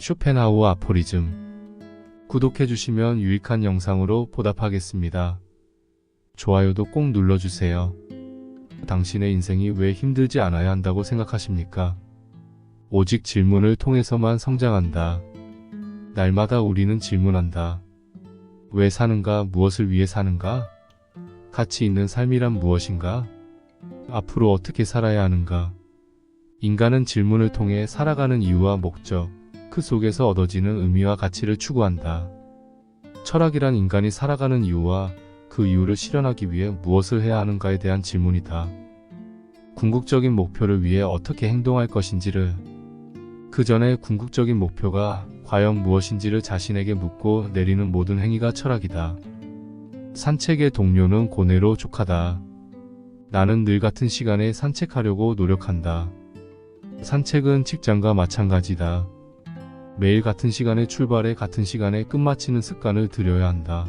쇼펜하우어 아포리즘. 구독해주시면 유익한 영상으로 보답하겠습니다. 좋아요도 꼭 눌러주세요. 당신의 인생이 왜 힘들지 않아야 한다고 생각하십니까? 오직 질문을 통해서만 성장한다. 날마다 우리는 질문한다. 왜 사는가? 무엇을 위해 사는가? 가치 있는 삶이란 무엇인가? 앞으로 어떻게 살아야 하는가? 인간은 질문을 통해 살아가는 이유와 목적, 그 속에서 얻어지는 의미와 가치를 추구한다. 철학이란 인간이 살아가는 이유와 그 이유를 실현하기 위해 무엇을 해야 하는가에 대한 질문이다. 궁극적인 목표를 위해 어떻게 행동할 것인지를, 그 전에 궁극적인 목표가 과연 무엇인지를 자신에게 묻고 내리는 모든 행위가 철학이다. 산책의 동료는 고뇌로 족하다. 나는 늘 같은 시간에 산책하려고 노력한다. 산책은 직장과 마찬가지다. 매일 같은 시간에 출발해 같은 시간에 끝마치는 습관을 들여야 한다.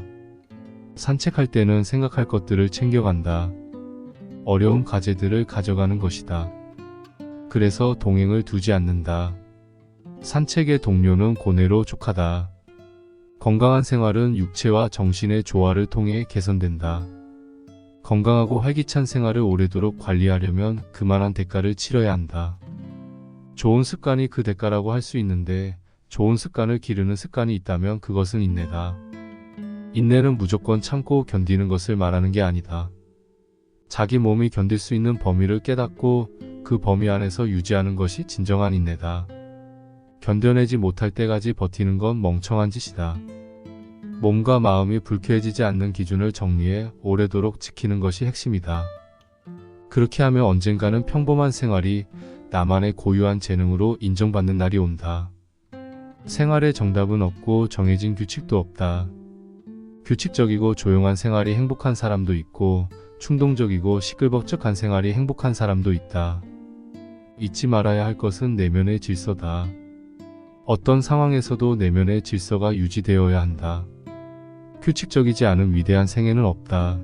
산책할 때는 생각할 것들을 챙겨간다. 어려운 과제들을 가져가는 것이다. 그래서 동행을 두지 않는다. 산책의 동료는 고뇌로 족하다. 건강한 생활은 육체와 정신의 조화를 통해 개선된다. 건강하고 활기찬 생활을 오래도록 관리하려면 그만한 대가를 치러야 한다. 좋은 습관이 그 대가라고 할 수 있는데, 좋은 습관을 기르는 습관이 있다면 그것은 인내다. 인내는 무조건 참고 견디는 것을 말하는 게 아니다. 자기 몸이 견딜 수 있는 범위를 깨닫고 그 범위 안에서 유지하는 것이 진정한 인내다. 견뎌내지 못할 때까지 버티는 건 멍청한 짓이다. 몸과 마음이 불쾌해지지 않는 기준을 정리해 오래도록 지키는 것이 핵심이다. 그렇게 하면 언젠가는 평범한 생활이 나만의 고유한 재능으로 인정받는 날이 온다. 생활에 정답은 없고 정해진 규칙도 없다. 규칙적이고 조용한 생활이 행복한 사람도 있고 충동적이고 시끌벅적한 생활이 행복한 사람도 있다. 잊지 말아야 할 것은 내면의 질서다. 어떤 상황에서도 내면의 질서가 유지되어야 한다. 규칙적이지 않은 위대한 생애는 없다.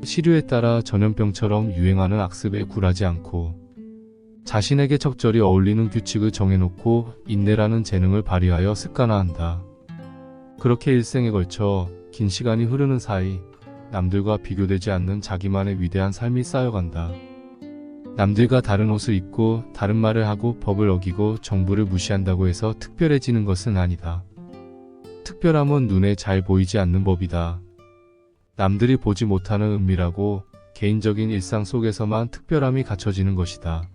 시류에 따라 전염병처럼 유행하는 악습에 굴하지 않고 자신에게 적절히 어울리는 규칙을 정해놓고 인내라는 재능을 발휘하여 습관화한다. 그렇게 일생에 걸쳐 긴 시간이 흐르는 사이 남들과 비교되지 않는 자기만의 위대한 삶이 쌓여간다. 남들과 다른 옷을 입고 다른 말을 하고 법을 어기고 정부를 무시한다고 해서 특별해지는 것은 아니다. 특별함은 눈에 잘 보이지 않는 법이다. 남들이 보지 못하는 은밀하고 개인적인 일상 속에서만 특별함이 갖춰지는 것이다.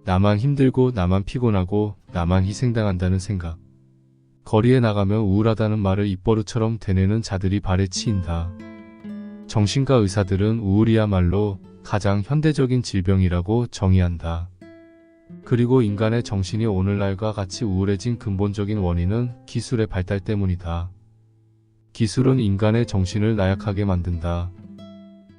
나만 힘들고 나만 피곤하고 나만 희생당한다는 생각. 거리에 나가면 우울하다는 말을 입버릇처럼 되뇌는 자들이 발에 치인다. 정신과 의사들은 우울이야말로 가장 현대적인 질병이라고 정의한다. 그리고 인간의 정신이 오늘날과 같이 우울해진 근본적인 원인은 기술의 발달 때문이다. 기술은 인간의 정신을 나약하게 만든다.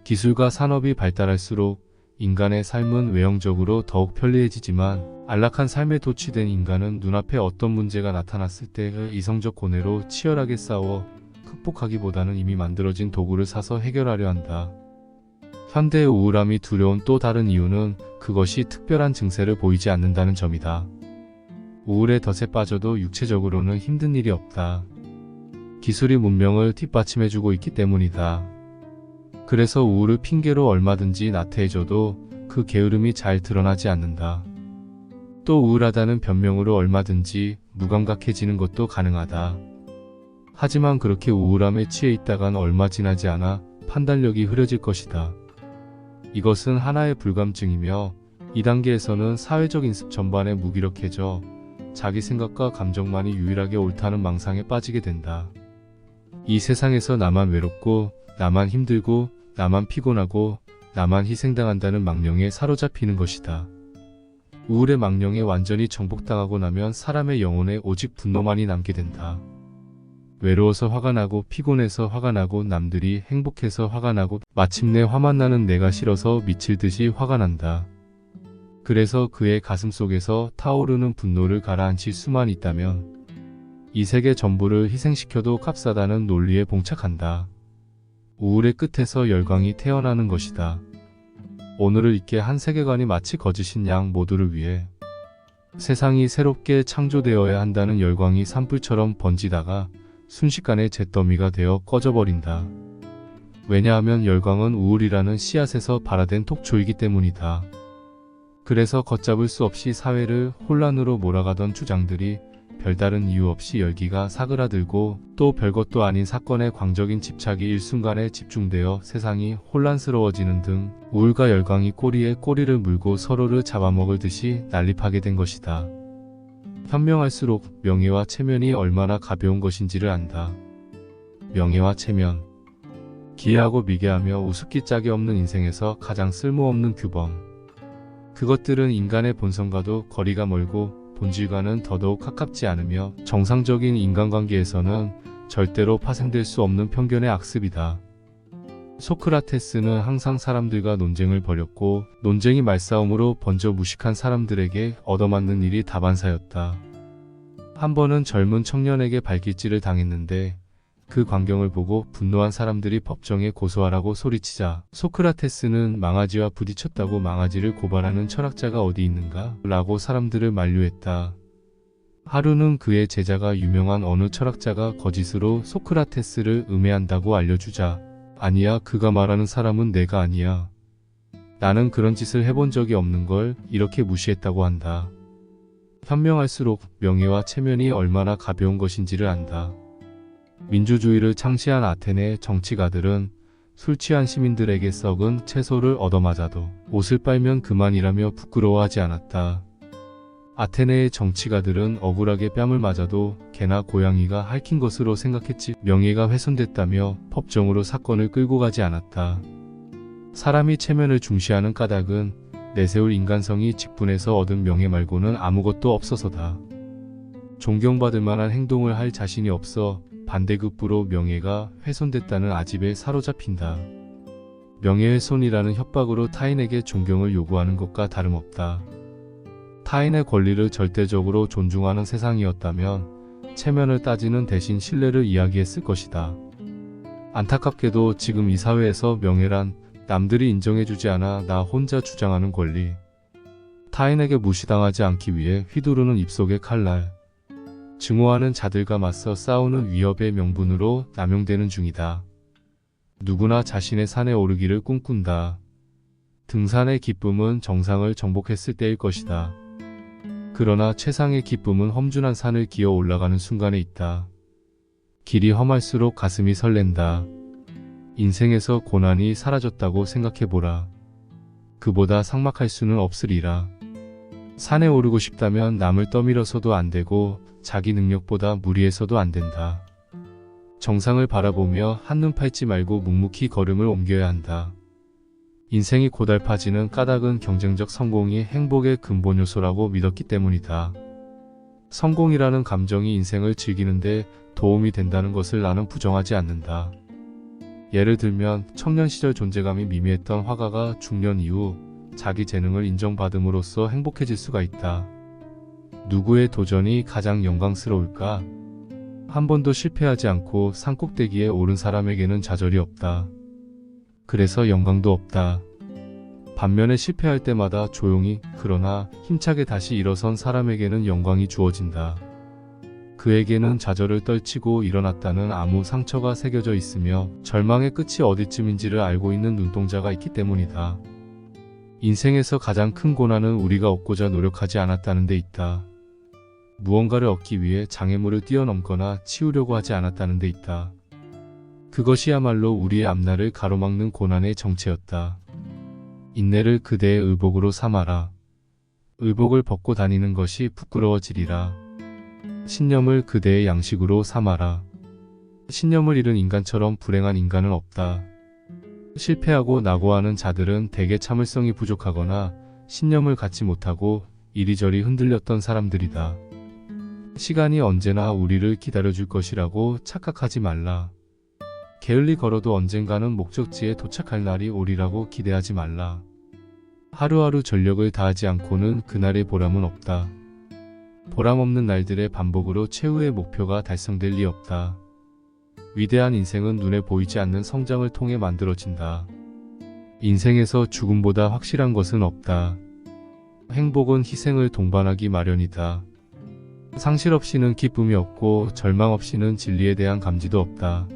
기술과 산업이 발달할수록 인간의 삶은 외형적으로 더욱 편리해지지만 안락한 삶에 도취된 인간은 눈앞에 어떤 문제가 나타났을 때 이성적 고뇌로 치열하게 싸워 극복하기보다는 이미 만들어진 도구를 사서 해결하려 한다. 현대의 우울함이 두려운 또 다른 이유는 그것이 특별한 증세를 보이지 않는다는 점이다. 우울의 덫에 빠져도 육체적으로는 힘든 일이 없다. 기술이 문명을 뒷받침해주고 있기 때문이다. 그래서 우울을 핑계로 얼마든지 나태해져도 그 게으름이 잘 드러나지 않는다. 또 우울하다는 변명으로 얼마든지 무감각해지는 것도 가능하다. 하지만 그렇게 우울함에 취해 있다간 얼마 지나지 않아 판단력이 흐려질 것이다. 이것은 하나의 불감증이며 이 단계에서는 사회적 인습 전반에 무기력해져 자기 생각과 감정만이 유일하게 옳다는 망상에 빠지게 된다. 이 세상에서 나만 외롭고 나만 힘들고 나만 피곤하고 나만 희생당한다는 망령에 사로잡히는 것이다. 우울의 망령에 완전히 정복당하고 나면 사람의 영혼에 오직 분노만이 남게 된다. 외로워서 화가 나고 피곤해서 화가 나고 남들이 행복해서 화가 나고 마침내 화만 나는 내가 싫어서 미칠 듯이 화가 난다. 그래서 그의 가슴 속에서 타오르는 분노를 가라앉힐 수만 있다면 이 세계 전부를 희생시켜도 값싸다는 논리에 봉착한다. 우울의 끝에서 열광이 태어나는 것이다. 오늘을 잊게 한 세계관이 마치 거짓인 양 모두를 위해 세상이 새롭게 창조되어야 한다는 열광이 산불처럼 번지다가 순식간에 잿더미가 되어 꺼져버린다. 왜냐하면 열광은 우울이라는 씨앗에서 발화된 톡초이기 때문이다. 그래서 걷잡을 수 없이 사회를 혼란으로 몰아가던 주장들이 별다른 이유 없이 열기가 사그라들고 또 별것도 아닌 사건에 광적인 집착이 일순간에 집중되어 세상이 혼란스러워지는 등 우울과 열광이 꼬리에 꼬리를 물고 서로를 잡아먹을 듯이 난립하게 된 것이다. 현명할수록 명예와 체면이 얼마나 가벼운 것인지를 안다. 명예와 체면. 기이하고 미개하며 우습기 짝이 없는 인생에서 가장 쓸모없는 규범. 그것들은 인간의 본성과도 거리가 멀고 본질과는 더더욱 가깝지 않으며 정상적인 인간관계에서는 절대로 파생될 수 없는 편견의 악습이다. 소크라테스는 항상 사람들과 논쟁을 벌였고 논쟁이 말싸움으로 번져 무식한 사람들에게 얻어맞는 일이 다반사였다. 한 번은 젊은 청년에게 발길질을 당했는데 그 광경을 보고 분노한 사람들이 법정에 고소하라고 소리치자 소크라테스는 망아지와 부딪혔다고 망아지를 고발하는 철학자가 어디 있는가? 라고 사람들을 만류했다. 하루는 그의 제자가 유명한 어느 철학자가 거짓으로 소크라테스를 음해한다고 알려주자 아니야, 그가 말하는 사람은 내가 아니야. 나는 그런 짓을 해본 적이 없는 걸 이렇게 무시했다고 한다. 현명할수록 명예와 체면이 얼마나 가벼운 것인지를 안다. 민주주의를 창시한 아테네 정치가들은 술 취한 시민들에게 썩은 채소를 얻어맞아도 옷을 빨면 그만이라며 부끄러워하지 않았다. 아테네의 정치가들은 억울하게 뺨을 맞아도 개나 고양이가 핥힌 것으로 생각했지 명예가 훼손됐다며 법정으로 사건을 끌고 가지 않았다. 사람이 체면을 중시하는 까닭은 내세울 인간성이 직분해서 얻은 명예 말고는 아무것도 없어서다. 존경받을 만한 행동을 할 자신이 없어 반대급부로 명예가 훼손됐다는 아집에 사로잡힌다. 명예훼손이라는 협박으로 타인에게 존경을 요구하는 것과 다름없다. 타인의 권리를 절대적으로 존중하는 세상이었다면 체면을 따지는 대신 신뢰를 이야기했을 것이다. 안타깝게도 지금 이 사회에서 명예란 남들이 인정해주지 않아 나 혼자 주장하는 권리, 타인에게 무시당하지 않기 위해 휘두르는 입속의 칼날, 증오하는 자들과 맞서 싸우는 위협의 명분으로 남용되는 중이다. 누구나 자신의 산에 오르기를 꿈꾼다. 등산의 기쁨은 정상을 정복했을 때일 것이다. 그러나 최상의 기쁨은 험준한 산을 기어 올라가는 순간에 있다. 길이 험할수록 가슴이 설렌다. 인생에서 고난이 사라졌다고 생각해보라. 그보다 삭막할 수는 없으리라. 산에 오르고 싶다면 남을 떠밀어서도 안 되고 자기 능력보다 무리해서도 안 된다. 정상을 바라보며 한눈 팔지 말고 묵묵히 걸음을 옮겨야 한다. 인생이 고달파지는 까닭은 경쟁적 성공이 행복의 근본 요소라고 믿었기 때문이다. 성공이라는 감정이 인생을 즐기는데 도움이 된다는 것을 나는 부정하지 않는다. 예를 들면 청년 시절 존재감이 미미했던 화가가 중년 이후 자기 재능을 인정받음으로써 행복해질 수가 있다. 누구의 도전이 가장 영광스러울까? 한 번도 실패하지 않고 산꼭대기에 오른 사람에게는 좌절이 없다. 그래서 영광도 없다. 반면에 실패할 때마다 조용히 그러나 힘차게 다시 일어선 사람에게는 영광이 주어진다. 그에게는 좌절을 떨치고 일어났다는 아무 상처가 새겨져 있으며 절망의 끝이 어디쯤인지를 알고 있는 눈동자가 있기 때문이다. 인생에서 가장 큰 고난은 우리가 얻고자 노력하지 않았다는 데 있다. 무언가를 얻기 위해 장애물을 뛰어넘거나 치우려고 하지 않았다는 데 있다. 그것이야말로 우리의 앞날을 가로막는 고난의 정체였다. 인내를 그대의 의복으로 삼아라. 의복을 벗고 다니는 것이 부끄러워지리라. 신념을 그대의 양식으로 삼아라. 신념을 잃은 인간처럼 불행한 인간은 없다. 실패하고 낙오하는 자들은 대개 참을성이 부족하거나 신념을 갖지 못하고 이리저리 흔들렸던 사람들이다. 시간이 언제나 우리를 기다려줄 것이라고 착각하지 말라. 게을리 걸어도 언젠가는 목적지에 도착할 날이 오리라고 기대하지 말라. 하루하루 전력을 다하지 않고는 그날의 보람은 없다. 보람없는 날들의 반복으로 최후의 목표가 달성될 리 없다. 위대한 인생은 눈에 보이지 않는 성장을 통해 만들어진다. 인생에서 죽음보다 확실한 것은 없다. 행복은 희생을 동반하기 마련이다. 상실 없이는 기쁨이 없고 절망 없이는 진리에 대한 감지도 없다.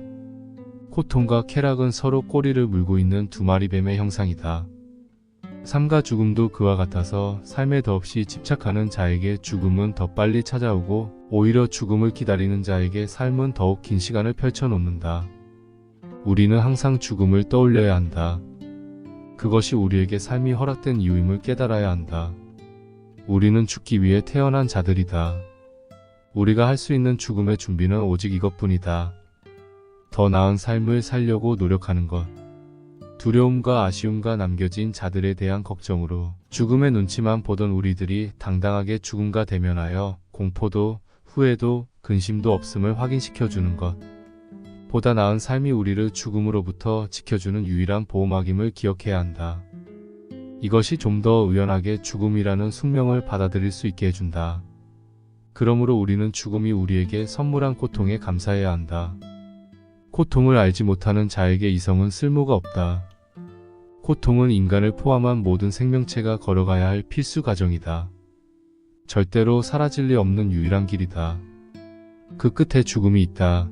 고통과 쾌락은 서로 꼬리를 물고 있는 두 마리 뱀의 형상이다. 삶과 죽음도 그와 같아서 삶에 더없이 집착하는 자에게 죽음은 더 빨리 찾아오고 오히려 죽음을 기다리는 자에게 삶은 더욱 긴 시간을 펼쳐놓는다. 우리는 항상 죽음을 떠올려야 한다. 그것이 우리에게 삶이 허락된 이유임을 깨달아야 한다. 우리는 죽기 위해 태어난 자들이다. 우리가 할 수 있는 죽음의 준비는 오직 이것뿐이다. 더 나은 삶을 살려고 노력하는 것. 두려움과 아쉬움과 남겨진 자들에 대한 걱정으로 죽음의 눈치만 보던 우리들이 당당하게 죽음과 대면하여 공포도 후회도 근심도 없음을 확인시켜주는 것. 보다 나은 삶이 우리를 죽음으로부터 지켜주는 유일한 보호막임을 기억해야 한다. 이것이 좀 더 의연하게 죽음이라는 숙명을 받아들일 수 있게 해준다. 그러므로 우리는 죽음이 우리에게 선물한 고통에 감사해야 한다. 고통을 알지 못하는 자에게 이성은 쓸모가 없다. 고통은 인간을 포함한 모든 생명체가 걸어가야 할 필수 과정이다. 절대로 사라질 리 없는 유일한 길이다. 그 끝에 죽음이 있다.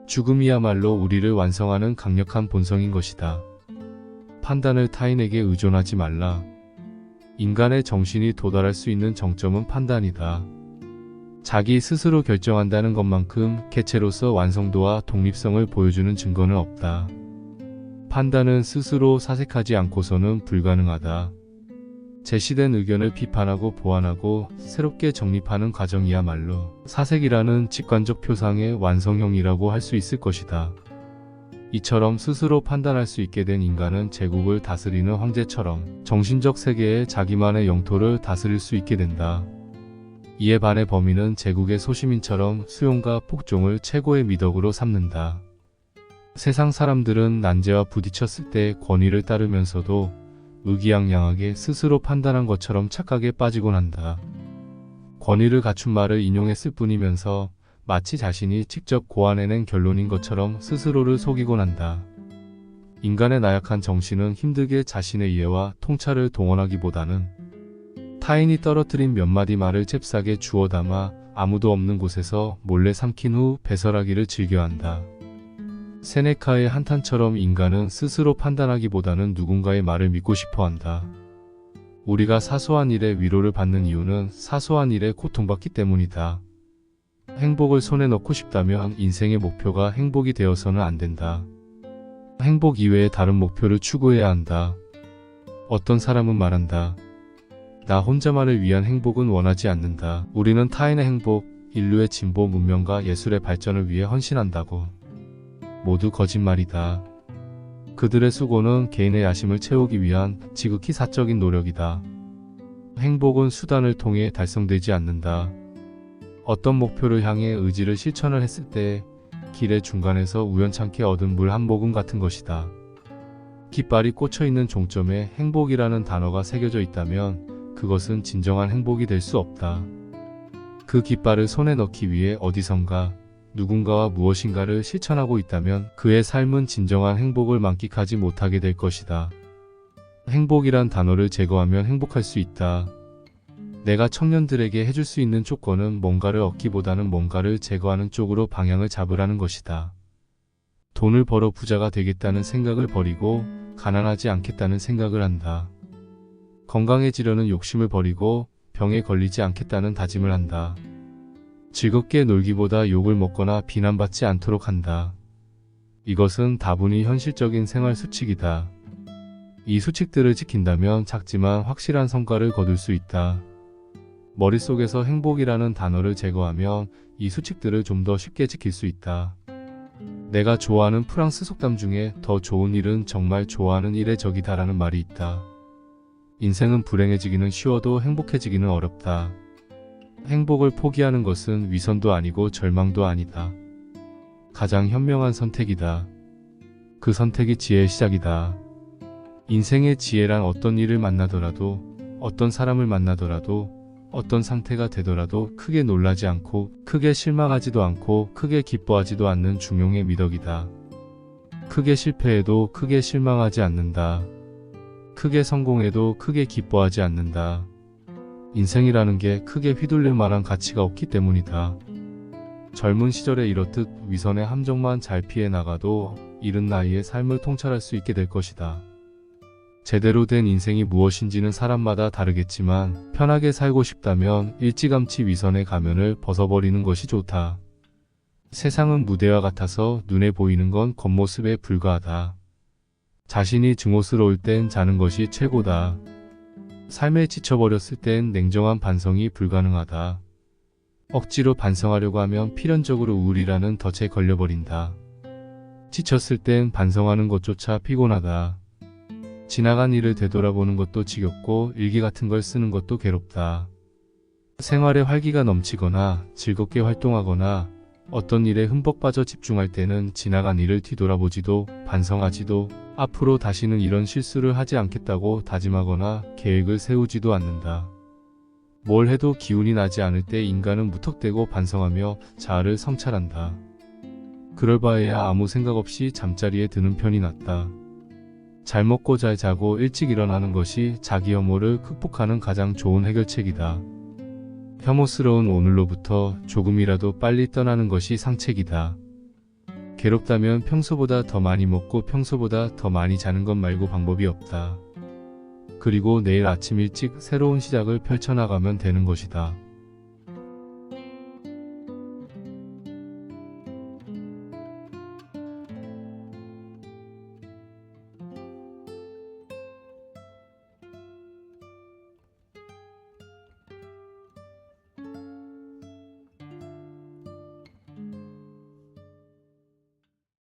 죽음이야말로 우리를 완성하는 강력한 본성인 것이다. 판단을 타인에게 의존하지 말라. 인간의 정신이 도달할 수 있는 정점은 판단이다. 자기 스스로 결정한다는 것만큼 개체로서 완성도와 독립성을 보여주는 증거는 없다. 판단은 스스로 사색하지 않고서는 불가능하다. 제시된 의견을 비판하고 보완하고 새롭게 정립하는 과정이야말로 사색이라는 직관적 표상의 완성형이라고 할 수 있을 것이다. 이처럼 스스로 판단할 수 있게 된 인간은 제국을 다스리는 황제처럼 정신적 세계의 자기만의 영토를 다스릴 수 있게 된다. 이에 반해 범인은 제국의 소시민처럼 수용과 복종을 최고의 미덕으로 삼는다. 세상 사람들은 난제와 부딪혔을 때 권위를 따르면서도 의기양양하게 스스로 판단한 것처럼 착각에 빠지곤 한다. 권위를 갖춘 말을 인용했을 뿐이면서 마치 자신이 직접 고안해낸 결론인 것처럼 스스로를 속이곤 한다. 인간의 나약한 정신은 힘들게 자신의 이해와 통찰을 동원하기보다는 타인이 떨어뜨린 몇 마디 말을 잽싸게 주워 담아 아무도 없는 곳에서 몰래 삼킨 후 배설하기를 즐겨한다. 세네카의 한탄처럼 인간은 스스로 판단하기보다는 누군가의 말을 믿고 싶어한다. 우리가 사소한 일에 위로를 받는 이유는 사소한 일에 고통받기 때문이다. 행복을 손에 넣고 싶다면 인생의 목표가 행복이 되어서는 안 된다. 행복 이외의 다른 목표를 추구해야 한다. 어떤 사람은 말한다. 나 혼자만을 위한 행복은 원하지 않는다. 우리는 타인의 행복, 인류의 진보, 문명과 예술의 발전을 위해 헌신한다고. 모두 거짓말이다. 그들의 수고는 개인의 야심을 채우기 위한 지극히 사적인 노력이다. 행복은 수단을 통해 달성되지 않는다. 어떤 목표를 향해 의지를 실천을 했을 때 길의 중간에서 우연찮게 얻은 물 한 모금 같은 것이다. 깃발이 꽂혀있는 종점에 행복이라는 단어가 새겨져 있다면 그것은 진정한 행복이 될 수 없다. 그 깃발을 손에 넣기 위해 어디선가 누군가와 무엇인가를 실천하고 있다면 그의 삶은 진정한 행복을 만끽하지 못하게 될 것이다. 행복이란 단어를 제거하면 행복할 수 있다. 내가 청년들에게 해줄 수 있는 조건은 뭔가를 얻기보다는 뭔가를 제거하는 쪽으로 방향을 잡으라는 것이다. 돈을 벌어 부자가 되겠다는 생각을 버리고 가난하지 않겠다는 생각을 한다. 건강해지려는 욕심을 버리고 병에 걸리지 않겠다는 다짐을 한다. 즐겁게 놀기보다 욕을 먹거나 비난받지 않도록 한다. 이것은 다분히 현실적인 생활 수칙이다. 이 수칙들을 지킨다면 작지만 확실한 성과를 거둘 수 있다. 머릿속에서 행복이라는 단어를 제거하면 이 수칙들을 좀 더 쉽게 지킬 수 있다. 내가 좋아하는 프랑스 속담 중에 더 좋은 일은 정말 좋아하는 일의 적이다라는 말이 있다. 인생은 불행해지기는 쉬워도 행복해지기는 어렵다. 행복을 포기하는 것은 위선도 아니고 절망도 아니다. 가장 현명한 선택이다. 그 선택이 지혜의 시작이다. 인생의 지혜란 어떤 일을 만나더라도, 어떤 사람을 만나더라도, 어떤 상태가 되더라도 크게 놀라지 않고, 크게 실망하지도 않고, 크게 기뻐하지도 않는 중용의 미덕이다. 크게 실패해도 크게 실망하지 않는다. 크게 성공해도 크게 기뻐하지 않는다. 인생이라는 게 크게 휘둘릴 만한 가치가 없기 때문이다. 젊은 시절에 이렇듯 위선의 함정만 잘 피해 나가도 이른 나이에 삶을 통찰할 수 있게 될 것이다. 제대로 된 인생이 무엇인지는 사람마다 다르겠지만 편하게 살고 싶다면 일찌감치 위선의 가면을 벗어버리는 것이 좋다. 세상은 무대와 같아서 눈에 보이는 건 겉모습에 불과하다. 자신이 증오스러울 땐 자는 것이 최고다. 삶에 지쳐버렸을 땐 냉정한 반성이 불가능하다. 억지로 반성하려고 하면 필연적으로 우울이라는 덫에 걸려버린다. 지쳤을 땐 반성하는 것조차 피곤하다. 지나간 일을 되돌아보는 것도 지겹고 일기 같은 걸 쓰는 것도 괴롭다. 생활에 활기가 넘치거나 즐겁게 활동하거나 어떤 일에 흠뻑 빠져 집중할 때는 지나간 일을 뒤돌아보지도 반성하지도 앞으로 다시는 이런 실수를 하지 않겠다고 다짐하거나 계획을 세우지도 않는다. 뭘 해도 기운이 나지 않을 때 인간은 무턱대고 반성하며 자아를 성찰한다. 그럴 바에야 아무 생각 없이 잠자리에 드는 편이 낫다. 잘 먹고 잘 자고 일찍 일어나는 것이 자기 혐오를 극복하는 가장 좋은 해결책이다. 혐오스러운 오늘로부터 조금이라도 빨리 떠나는 것이 상책이다. 괴롭다면 평소보다 더 많이 먹고 평소보다 더 많이 자는 것 말고 방법이 없다. 그리고 내일 아침 일찍 새로운 시작을 펼쳐나가면 되는 것이다.